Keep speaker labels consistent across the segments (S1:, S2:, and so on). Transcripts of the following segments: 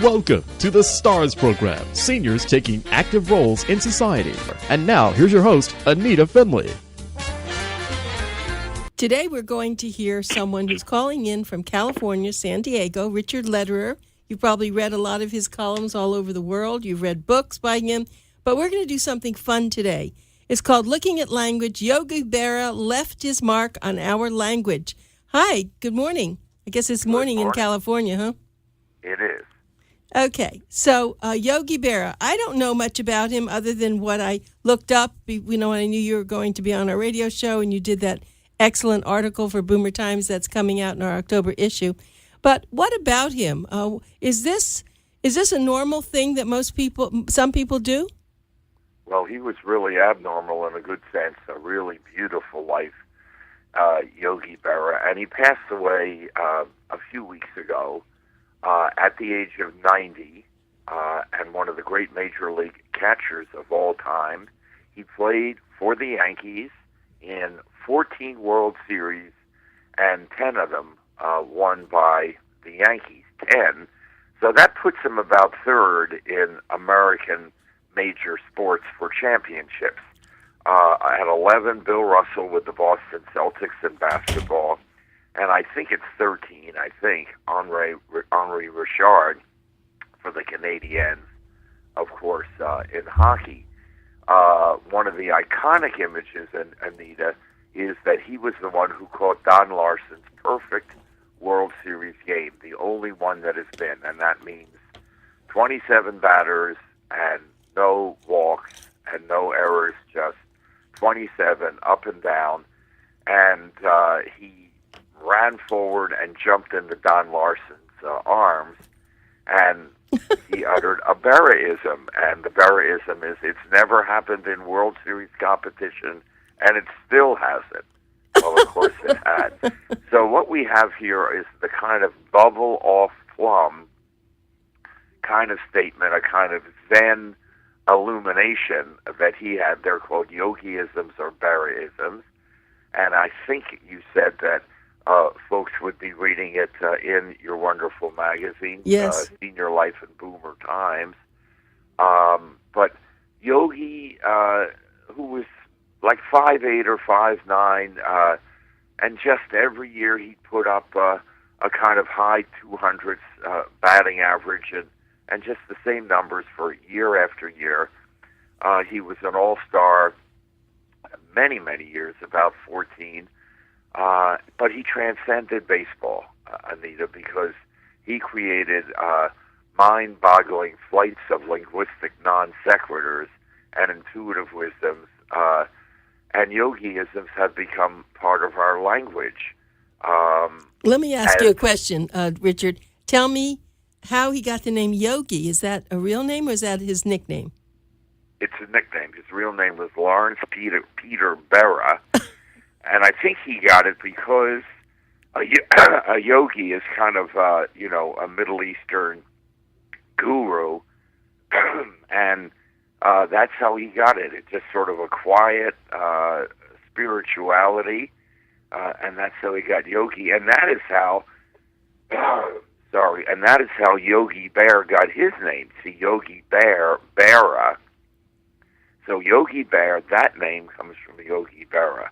S1: Welcome to the STARS program, seniors taking active roles in society. And now, here's your host, Anita Finley.
S2: Today we're going to hear someone who's calling in from California, San Diego, Richard Lederer. You've probably read a lot of his columns all over the world. You've read books by him. But we're going to do something fun today. It's called Looking at Language. Yogi Berra left his mark on our language. Hi, good morning. I guess it's morning in California, huh?
S3: It is.
S2: Okay, so Yogi Berra, I don't know much about him other than what I looked up. When I knew you were going to be on our radio show, and you did that excellent article for Boomer Times that's coming out in our October issue. But what about him? Is this a normal thing that some people do?
S3: Well, he was really abnormal in a good sense, a really beautiful life, Yogi Berra, and he passed away a few weeks ago. At the age of 90, and one of the great major league catchers of all time. He played for the Yankees in 14 World Series, and 10 of them won by the Yankees. 10. So that puts him about third in American major sports for championships. At 11, Bill Russell with the Boston Celtics in basketball. And I think it's 13, Henri Richard for the Canadiens, of course, in hockey. One of the iconic images, Anita, is that he was the one who caught Don Larsen's perfect World Series game, the only one that has been, and that means 27 batters and no walks and no errors, just 27 up and down, and he ran forward and jumped into Don Larsen's arms, and he uttered a Berraism, and the Berraism is, it's never happened in World Series competition, and it still hasn't. Well, of course it had. So what we have here is the kind of bubble-off plum kind of statement, a kind of Zen illumination that he had. They're called Yogiisms or Berraisms, and I think you said that folks would be reading it in your wonderful magazine,
S2: yes.
S3: Senior Life and Boomer Times. But Yogi, who was like 5'8" or 5'9", and just every year he'd put up a kind of high 200s batting average and just the same numbers for year after year. He was an all-star many, many years, about 14. But he transcended baseball, Anita, because he created mind-boggling flights of linguistic non-sequiturs and intuitive wisdoms, and Yogiisms have become part of our language.
S2: Let me ask you a question, Richard. Tell me how he got the name Yogi. Is that a real name or is that his nickname?
S3: It's a nickname. His real name was Lawrence Peter Berra. And I think he got it because a yogi is kind of, a Middle Eastern guru, and that's how he got it. It's just sort of a quiet spirituality, and that's how he got Yogi. And that is how, Yogi Bear got his name. See, Yogi Berra. So Yogi Bear, that name comes from Yogi Berra.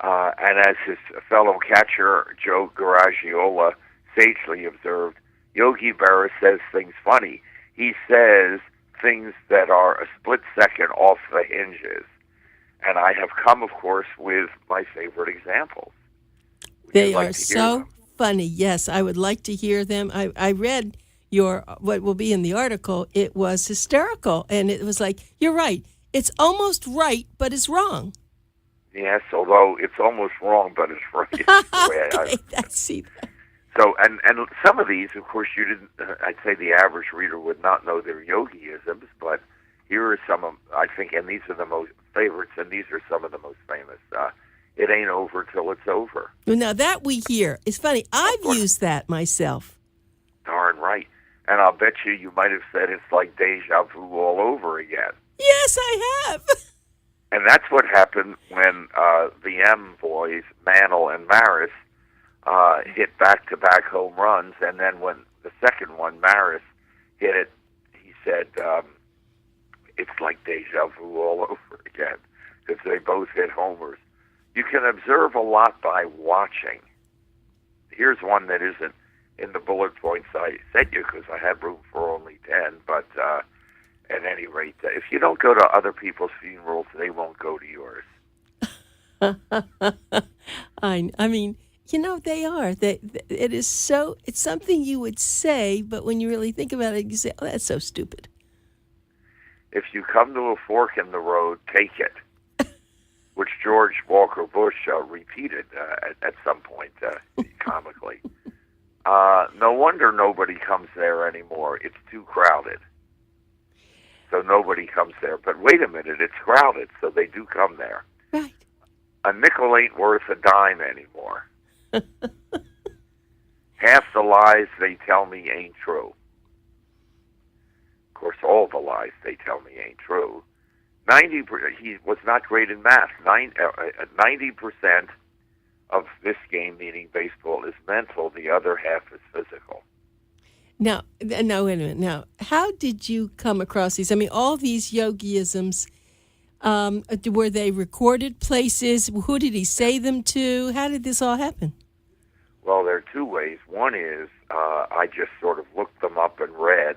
S3: And as his fellow catcher, Joe Garagiola, sagely observed, Yogi Berra says things funny. He says things that are a split second off the hinges. And I have come, of course, with my favorite examples.
S2: They are so funny. Yes, I would like to hear them. I read what will be in the article. It was hysterical. And it was like, you're right. It's almost right, but it's wrong.
S3: Yes, although it's almost wrong, but it's right.
S2: Okay, I see that.
S3: So, and some of these, of course, you didn't. I'd say the average reader would not know they're Yogiisms, but here are some of, I think, and these are the most favorites, and these are some of the most famous. It ain't over till it's over.
S2: Well, now that we hear, it's funny. I've used that myself.
S3: Darn right, and I'll bet you might have said it's like deja vu all over again.
S2: Yes, I have.
S3: And that's what happened when the M boys, Mantle and Maris, hit back-to-back home runs, and then when the second one, Maris, did it. He said it's like deja vu all over again because they both hit homers. You can observe a lot by watching. Here's one that isn't in the bullet points I sent you because I had room for only 10, but at any rate, if you don't go to other people's funerals, they won't go to yours.
S2: I mean, they are. It is so. It's something you would say, but when you really think about it, you say, "Oh, that's so stupid."
S3: If you come to a fork in the road, take it, which George Walker Bush repeated at some point comically. No wonder nobody comes there anymore. It's too crowded. So nobody comes there. But wait a minute, it's crowded, so they do come there.
S2: Right.
S3: A nickel ain't worth a dime anymore. Half the lies they tell me ain't true. Of course, all the lies they tell me ain't true. He was not great in math. 90% of this game, meaning baseball, is mental. The other half is physical.
S2: Now, wait a minute. Now, how did you come across these? I mean, all these yogiisms, were they recorded places? Who did he say them to? How did this all happen?
S3: Well, there are two ways. One is I just sort of looked them up and read,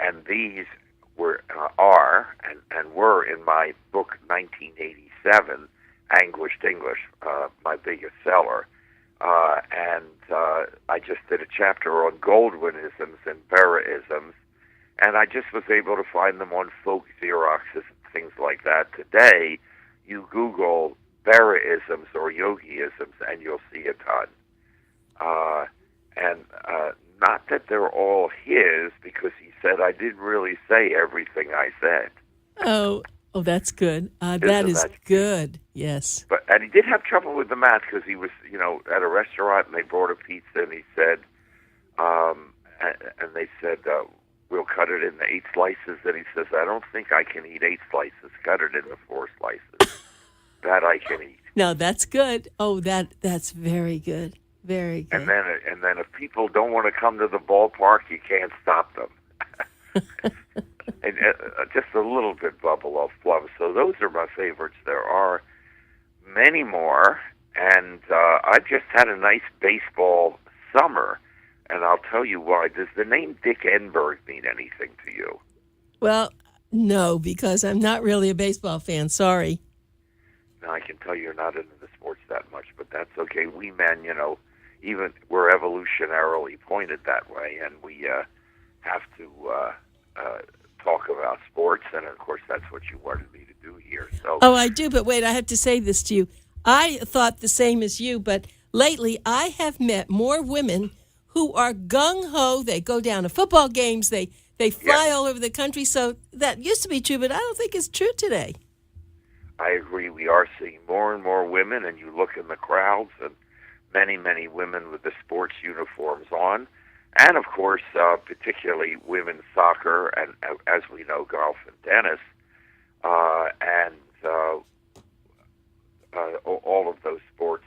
S3: and these were in my book 1987, Anguished English, my biggest seller. And I just did a chapter on Goldwyn-isms and Berra-isms, and I just was able to find them on folk Xeroxes and things like that. Today, you Google Berra-isms or Yogi-isms, and you'll see a ton. And not that they're all his, because he said I didn't really say everything I said.
S2: Oh, that's good. That is good. Yes.
S3: And he did have trouble with the math because he was, at a restaurant and they brought a pizza and he said, and they said, we'll cut it into 8 slices. And he says, I don't think I can eat 8 slices. Cut it into 4 slices. That I can eat.
S2: No, that's good. Oh, that's very good. Very good.
S3: And then if people don't want to come to the ballpark, you can't stop them. And just a little bit bubble of fluff. So those are my favorites. There are many more, and I just had a nice baseball summer, and I'll tell you why. Does the name Dick Enberg mean anything to you?
S2: Well, no, because I'm not really a baseball fan. Sorry.
S3: No, I can tell you're not into the sports that much, but that's okay. We men, even we're evolutionarily pointed that way, and we have to talk about sports, and of course that's what you wanted me to do here. So.
S2: Oh, I do, but wait, I have to say this to you. I thought the same as you, but lately I have met more women who are gung-ho. They go down to football games. They fly all over the country. So that used to be true, but I don't think it's true today.
S3: I agree. We are seeing more and more women, and you look in the crowds, and many, many women with the sports uniforms on. And, of course, particularly women's soccer and, as we know, golf and tennis, and all of those sports,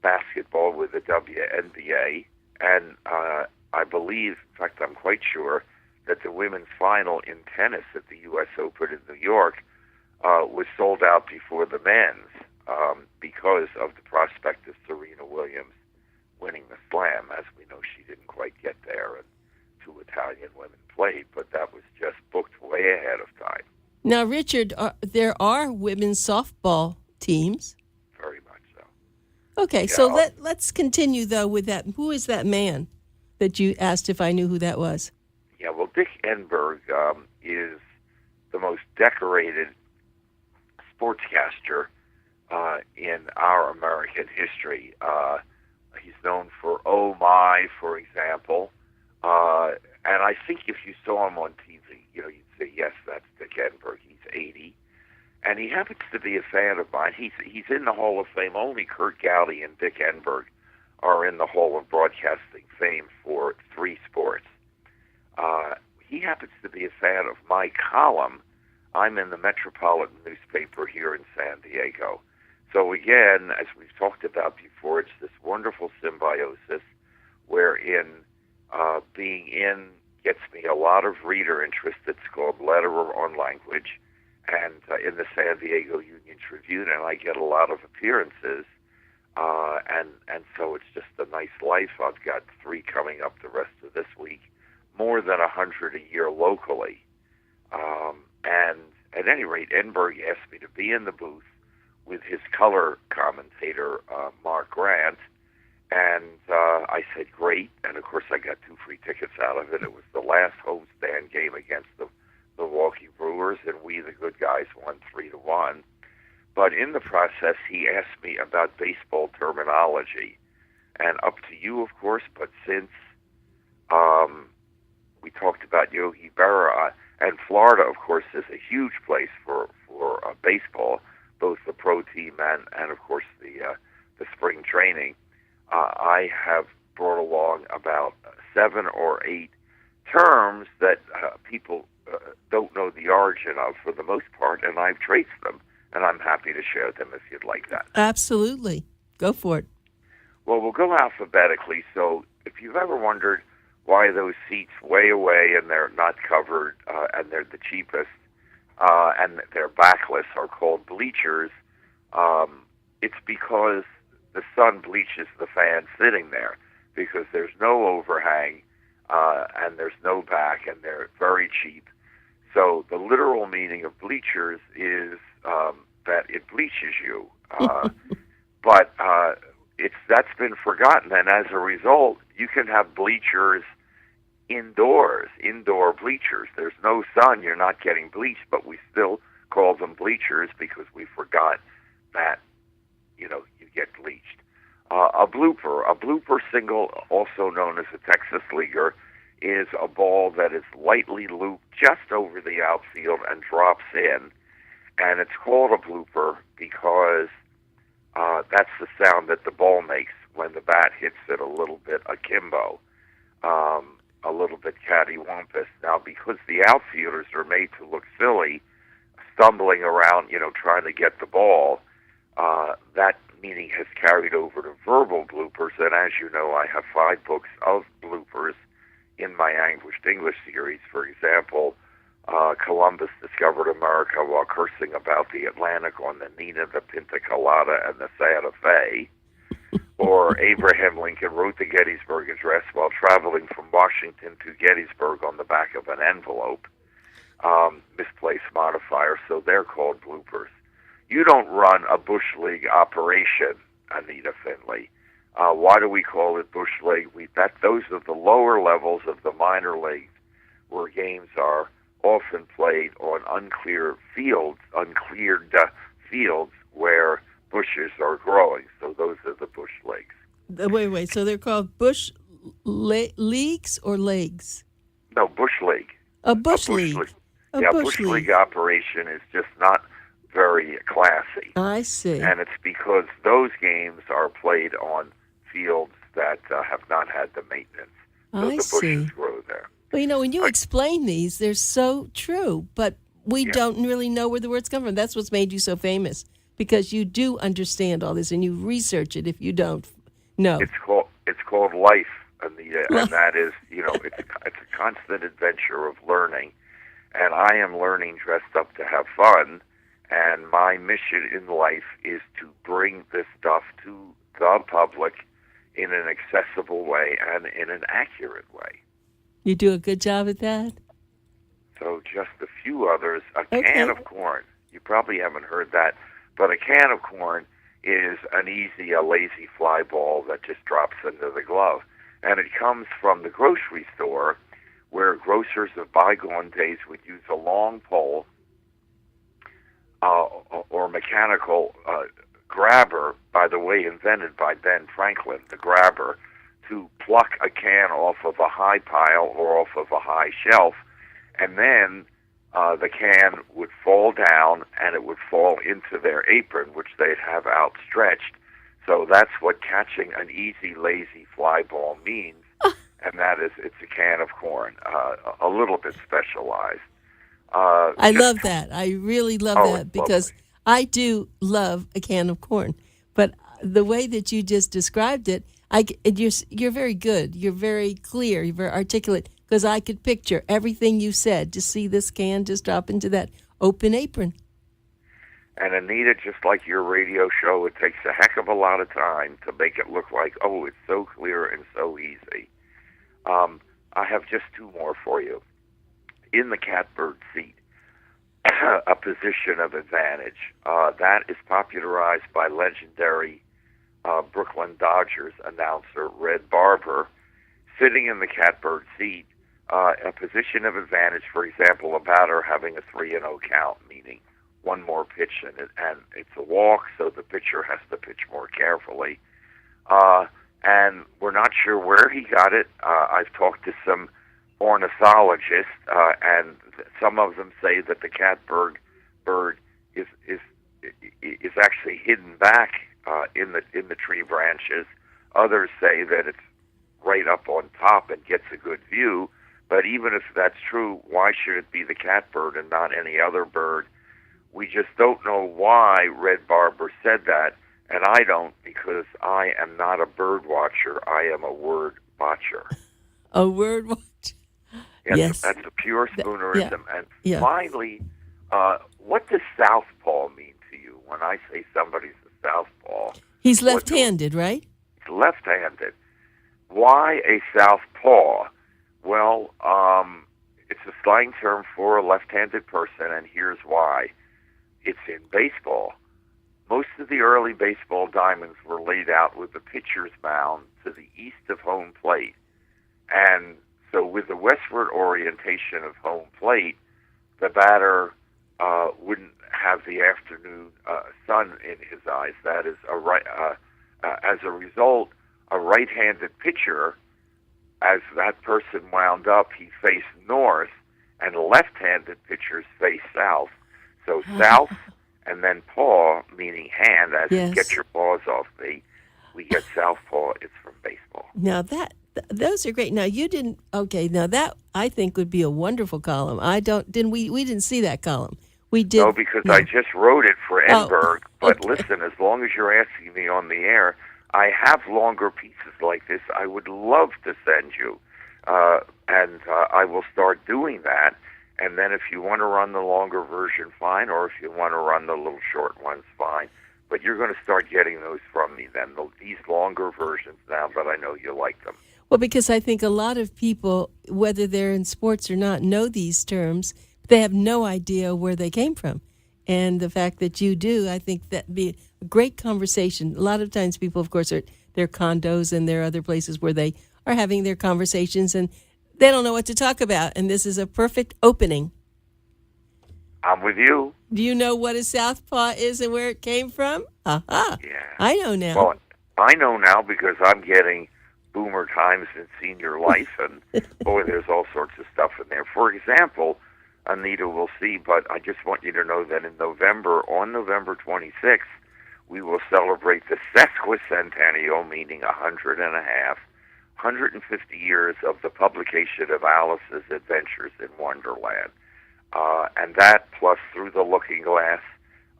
S3: basketball with the WNBA. And I believe, in fact, I'm quite sure, that the women's final in tennis at the U.S. Open in New York was sold out before the men's because of the prospect of Serena Williams winning the Slam. As we know, she didn't quite get there, and 2 Italian women played, but that was just booked way ahead of time.
S2: Now, Richard, there are women's softball teams.
S3: Very much so.
S2: Okay, so let's continue, though, with that. Who is that man that you asked if I knew who that was?
S3: Yeah, well, Dick Enberg is the most decorated sportscaster in our American history. He's known for Oh My, for example. And I think if you saw him on TV, you'd say, yes, that's Dick Enberg. He's 80. And he happens to be a fan of mine. He's in the Hall of Fame. Only Kurt Gowdy and Dick Enberg are in the Hall of Broadcasting Fame for 3 sports. He happens to be a fan of my column. I'm in the Metropolitan newspaper here in San Diego. So again, as we've talked about before, it's this wonderful symbiosis wherein being in gets me a lot of reader interest. It's called Lederer on Language, and in the San Diego Union Tribune, and I get a lot of appearances. And so it's just a nice life. I've got 3 coming up the rest of this week, more than 100 a year locally. And at any rate, Edinburgh asked me to be in the booth with his color commentator, Mark Grant, and I said, great. And of course, I got 2 free tickets out of it. It was the last homestand game against the Milwaukee Brewers, and we, the good guys, won 3-1. But in the process, he asked me about baseball terminology. And up to you, of course, but since we talked about Yogi Berra, and Florida, of course, is a huge place for baseball, both the pro team and of course, the spring training. I have brought along about 7 or 8 terms that people don't know the origin of for the most part, and I've traced them. And I'm happy to share them if you'd like that.
S2: Absolutely. Go for it.
S3: Well, we'll go alphabetically. So if you've ever wondered why those seats way away and they're not covered and they're the cheapest and they're backless are called bleachers, it's because the sun bleaches the fan sitting there because there's no overhang and there's no back and they're very cheap. So the literal meaning of bleachers is that it bleaches you, but that's been forgotten, and as a result, you can have bleachers indoor bleachers. There's no sun, you're not getting bleached, but we still call them bleachers because we forgot that you get bleached. A blooper single, also known as a Texas leaguer, is a ball that is lightly looped just over the outfield and drops in. And it's called a blooper because that's the sound that the ball makes when the bat hits it a little bit akimbo, a little bit cattywampus. Now, because the outfielders are made to look silly, stumbling around, trying to get the ball, that meaning has carried over to verbal bloopers. And as you know, I have 5 books of bloopers in my Anguished English series. For example, Columbus discovered America while cursing about the Atlantic on the Nina, the Pinta Colada, and the Santa Fe. Or Abraham Lincoln wrote the Gettysburg Address while traveling from Washington to Gettysburg on the back of an envelope. Misplaced modifier, so they're called bloopers. You don't run a Bush League operation, Anita Finley. Why do we call it Bush League? Those are the lower levels of the minor leagues where games are often played on uncleared fields where bushes are growing. So those are the Bush Leagues.
S2: Wait. So they're called Bush Leagues or Leagues?
S3: No, Bush League.
S2: A Bush League.
S3: Bush League operation is just not very classy.
S2: I see.
S3: And it's because those games are played on fields that have not had the maintenance. So the bushes grow there.
S2: Well, when you explain these, they're so true, but we don't really know where the words come from. That's what's made you so famous, because you do understand all this and you research it if you don't know.
S3: It's called life, Anita, and that is, it's a constant adventure of learning, and I am learning dressed up to have fun, and my mission in life is to bring this stuff to the public in an accessible way and in an accurate way.
S2: You do a good job at that?
S3: So just a few others. A can of corn. You probably haven't heard that, but a can of corn is a lazy fly ball that just drops into the glove. And it comes from the grocery store where grocers of bygone days would use a long pole or mechanical grabber, by the way, invented by Ben Franklin, the grabber, to pluck a can off of a high pile or off of a high shelf, and then the can would fall down and it would fall into their apron, which they'd have outstretched. So that's what catching an easy, lazy fly ball means, and that is it's a can of corn, a little bit specialized.
S2: I love that. I really love that because
S3: lovely.
S2: I do love a can of corn. But the way that you just described it, you're very good. You're very clear. You're very articulate. because I could picture everything you said. To see this can just drop into that open apron.
S3: And Anita, just like your radio show, it takes a heck of a lot of time to make it look like, oh, it's so clear and so easy. I have just two more for you. In the catbird seat, a position of advantage. That is popularized by legendary Brooklyn Dodgers announcer Red Barber. Sitting in the catbird seat, a position of advantage, for example, a batter having a 3-0 count, meaning one more pitch and it's a walk, so the pitcher has to pitch more carefully. And we're not sure where he got it. I've talked to some ornithologists, and some of them say that the catbird is actually hidden back in the tree branches. Others say that it's right up on top and gets a good view. But even if that's true, why should it be the catbird and not any other bird? We just don't know why Red Barber said that, and I don't, because I am not a bird watcher. I am a word watcher.
S2: A word watcher.
S3: Yes. That's a pure spoonerism. And finally, what does southpaw mean to you? When I say somebody's a southpaw,
S2: he's left-handed, right?
S3: He's left-handed. Why a southpaw? Well, it's a slang term for a left-handed person, and here's why. It's in baseball. Most of the early baseball diamonds were laid out with the pitcher's mound to the east of home plate. And so with the westward orientation of home plate, the batter wouldn't have the afternoon sun in his eyes. That is, as a result, a right-handed pitcher, as that person wound up, he faced north, and left-handed pitchers face south. So south and then paw, meaning hand, as you get your paws off me, we get southpaw. It's from baseball.
S2: Now those are great. Now you didn't. Okay. Now that I think would be a wonderful column. We didn't see that column. We did.
S3: No, because I just wrote it for Edinburgh. But listen, as long as you're asking me on the air, I have longer pieces like this. I would love to send you, and I will start doing that. And then if you want to run the longer version, fine, or if you want to run the little short ones, fine. But you're going to start getting those from me then, these longer versions now, but I know you like them.
S2: Well, because I think a lot of people, whether they're in sports or not, know these terms. They have no idea where they came from. And the fact that you do, I think that'd be a great conversation. A lot of times people, of course, are their condos and there are other places where they are having their conversations and they don't know what to talk about. And this is a perfect opening.
S3: I'm with you.
S2: Do you know what a southpaw is and where it came from? Aha.
S3: Yeah.
S2: I know now.
S3: Well, I know now because I'm getting boomer times in senior life, and boy, there's all sorts of stuff in there. For example, Anita will see, but I just want you to know that in November, on November 26th, we will celebrate the sesquicentennial, meaning 150 years of the publication of Alice's Adventures in Wonderland. And that, plus Through the Looking Glass,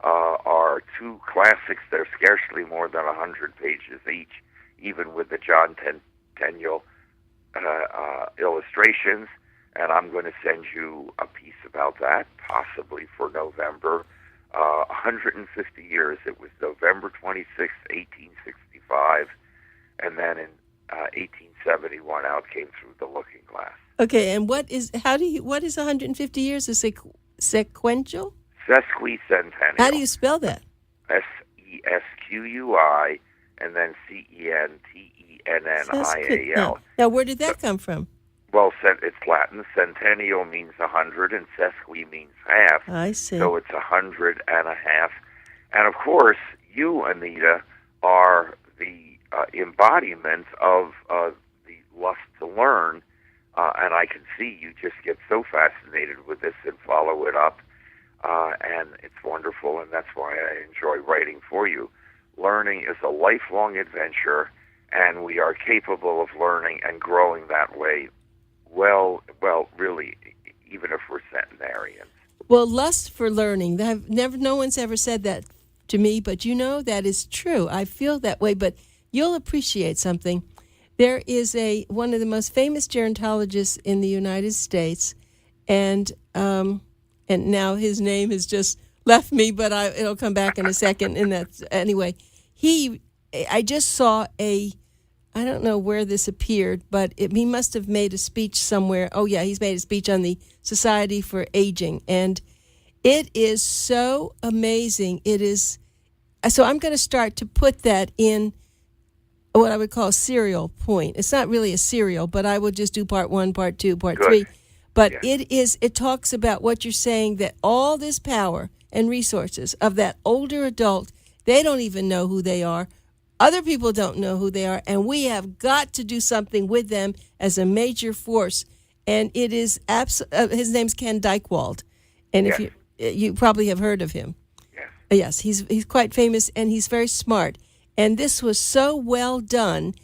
S3: are two classics. They're scarcely more than 100 pages each, even with the John Tenniel illustrations. And I'm going to send you a piece about that, possibly for November. 150 years. It was November 26, 1865, and then in 1871 out came Through the Looking Glass.
S2: Okay, and what is 150 years? A sequential?
S3: Sesquicentennial.
S2: How do you spell that?
S3: Sesquui, and then Centennial.
S2: Now, where did that come from?
S3: Well, it's Latin. Centennial means 100, and sesqui means half.
S2: I see.
S3: So it's 100 and a half. And of course, you, Anita, are the embodiment of the lust to learn. And I can see you just get so fascinated with this and follow it up. And it's wonderful, and that's why I enjoy writing for you. Learning is a lifelong adventure, and we are capable of learning and growing that way. Well, really, even if we're centenarians.
S2: Well, lust for learning. No one's ever said that to me, but that is true. I feel that way, but you'll appreciate something. There is one of the most famous gerontologists in the United States, and now his name has just left me, but it'll come back in a second. And that's anyway. I just saw I don't know where this appeared, but he must have made a speech somewhere. Oh yeah, he's made a speech on the Society for Aging, and it is so amazing. It is. So I'm going to start to put that in what I would call a serial point. It's not really a serial, but I will just do part 1, part 2, part
S3: Good.
S2: 3. But
S3: Yes.
S2: it talks about what you're saying, that all this power and resources of that older adult, they don't even know who they are. Other people don't know who they are, and we have got to do something with them as a major force. And it is his name's Ken Dykewald, and
S3: Yes.
S2: if you probably have heard of him.
S3: Yes.
S2: Yes, he's quite famous, and he's very smart. And this was so well done.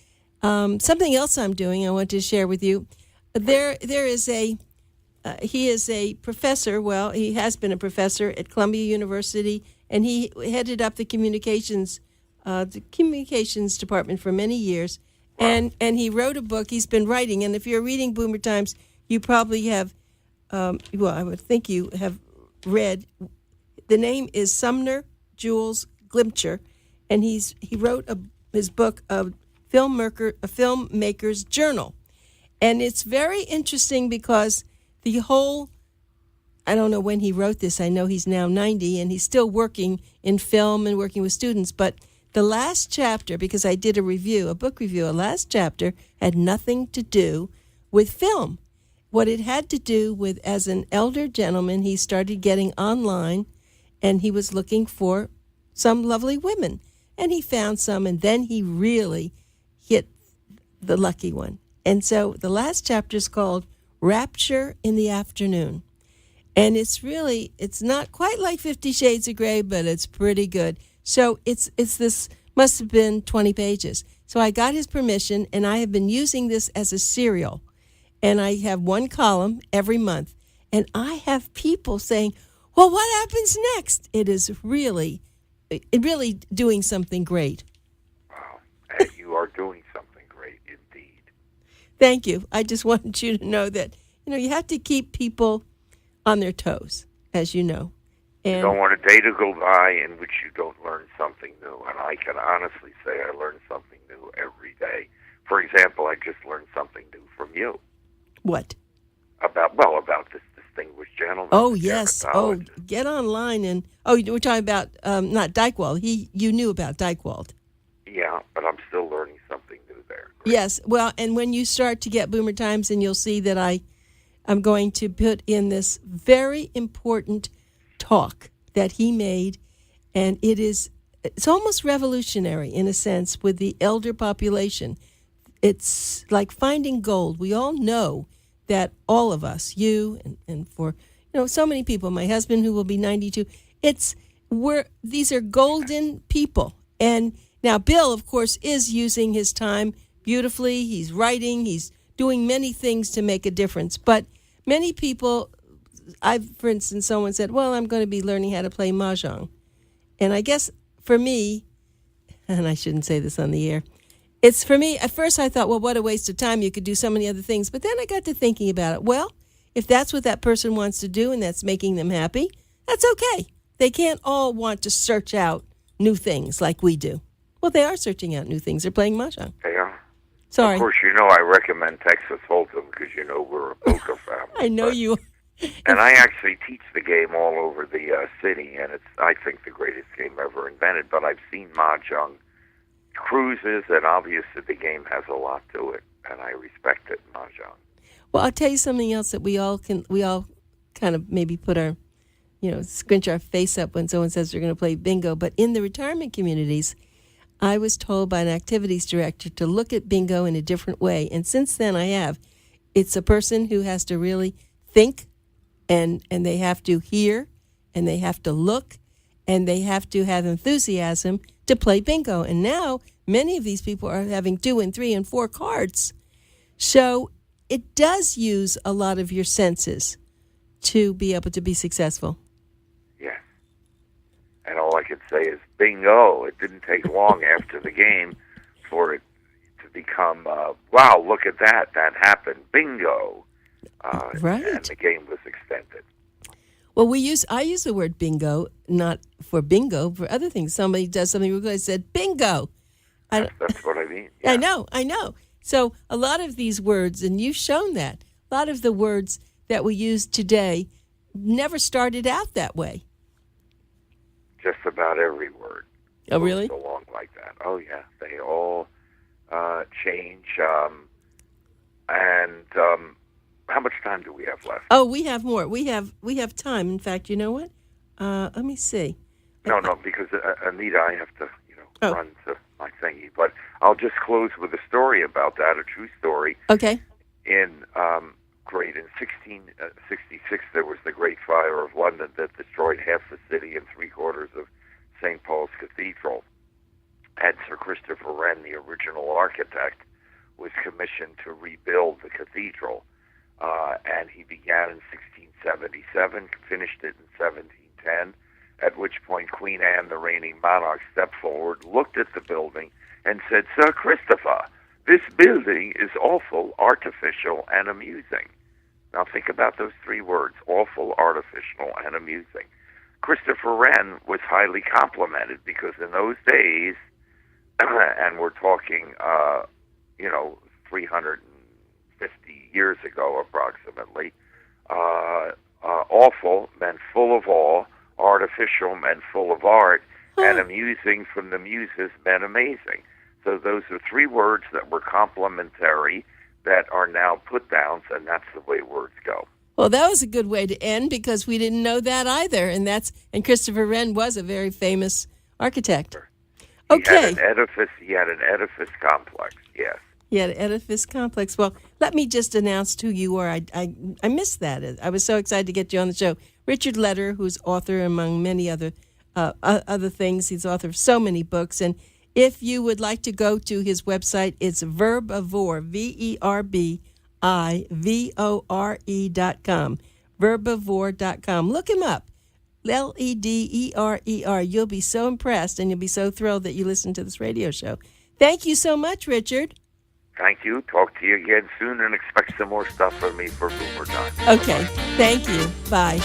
S2: Something else I'm doing I want to share with you. There is he is a professor. Well, he has been a professor at Columbia University, and he headed up the communications department for many years.
S3: Wow.
S2: And he wrote a book. He's been writing, and if you're reading Boomer Times, you probably have. I would think you have read. The name is Sumner Jules Glimcher, and he wrote his book of a filmmaker's journal, and it's very interesting because the whole. I don't know when he wrote this. I know he's now 90, and he's still working in film and working with students. But the last chapter, because I did a book review, last chapter had nothing to do with film. What it had to do with, as an elder gentleman, he started getting online, and he was looking for some lovely women. And he found some, and then he really hit the lucky one. And so the last chapter is called Rapture in the Afternoon. And it's not quite like 50 Shades of Grey, but it's pretty good. So it's this, must have been 20 pages. So I got his permission, and I have been using this as a serial. And I have one column every month. And I have people saying, well, what happens next? It is really doing something great.
S3: Wow. And you are doing something great indeed.
S2: Thank you. I just wanted you to know that, you have to keep people on their toes, as you know. And
S3: you don't want a day to go by in which you don't learn something new. And I can honestly say I learn something new every day. For example, I just learned something new from you.
S2: What?
S3: About this distinguished gentleman.
S2: Oh, yes. Oh,
S3: gerontologist.
S2: get online and... Oh, we're talking about, not Dykewald. You knew about Dykewald.
S3: Yeah, but I'm still learning something new there. Great.
S2: Yes. Well, and when you start to get Boomer Times, and you'll see that I'm going to put in this very important talk that he made, and it's almost revolutionary in a sense with the elder population. It's like finding gold. We all know that all of us, you and for so many people, my husband who will be 92, these are golden people. And now Bill, of course, is using his time beautifully. He's writing, he's doing many things to make a difference. But many people, for instance, someone said, well, I'm going to be learning how to play Mahjong. And I guess for me, and I shouldn't say this on the air, it's for me, at first I thought, well, what a waste of time. You could do so many other things. But then I got to thinking about it. Well, if that's what that person wants to do and that's making them happy, that's okay. They can't all want to search out new things like we do. Well, they are searching out new things. They're playing Mahjong.
S3: They are.
S2: Sorry.
S3: Of course, I recommend Texas Hold'em because, we're a poker family.
S2: I know you.
S3: And I actually teach the game all over the city, and it's, I think, the greatest game ever invented. But I've seen Mahjong cruises, and obviously the game has a lot to it, and I respect it, Mahjong.
S2: Well, I'll tell you something else that we all kind of maybe put our, squinch our face up when someone says they're going to play bingo. But in the retirement communities, I was told by an activities director to look at bingo in a different way. And since then I have. It's a person who has to really think, and they have to hear, and they have to look, and they have to have enthusiasm to play bingo. And now many of these people are having 2 and 3 and 4 cards. So it does use a lot of your senses to be able to be successful.
S3: Yes. all I could say is bingo. It didn't take long after the game for it to become, wow, look at that happened, bingo.
S2: Right.
S3: And the game was extended.
S2: Well, I use the word bingo, not for bingo, for other things. Somebody does something really good, I said, bingo.
S3: That's what I mean. Yeah.
S2: I know. So a lot of these words, and you've shown that, a lot of the words that we use today never started out that way.
S3: Just about every word.
S2: Oh, really?
S3: Goes along like that. Oh, yeah. They all change. And how much time do we have left?
S2: Oh, we have more. We have time. In fact, you know what? Let me see.
S3: No, because Anita, I have to, run to my thingy. But I'll just close with a story about that, a true story.
S2: Okay.
S3: In 1666, there was the Great Fire of London that destroyed half the city and three-quarters of St. Paul's Cathedral. And Sir Christopher Wren, the original architect, was commissioned to rebuild the cathedral. And he began in 1677, finished it in 1710, at which point Queen Anne, the reigning monarch, stepped forward, looked at the building, and said, Sir Christopher, this building is awful, artificial, and amusing. Now think about those three words, awful, artificial, and amusing. Christopher Wren was highly complimented because in those days, and we're talking, 350 years ago approximately, awful meant full of awe, artificial meant full of art, and amusing from the muses meant amazing. So those are three words that were complementary that are now put downs, and that's the way words go.
S2: Well, that was a good way to end because we didn't know that either, and Christopher Wren was a very famous architect. Okay.
S3: He had an edifice complex. Yes.
S2: He had an edifice complex. Well, let me just announce who you are. I missed that. I was so excited to get you on the show. Richard Lederer, who's author among many other things. He's author of so many books. And if you would like to go to his website, it's Verbivore, VERBIVORE.com. Verbivore.com. Look him up. Lederer. You'll be so impressed and you'll be so thrilled that you listened to this radio show. Thank you so much, Richard.
S3: Thank you. Talk to you again soon and expect some more stuff from me for Boomer Time.
S2: Okay. Thank you. Bye.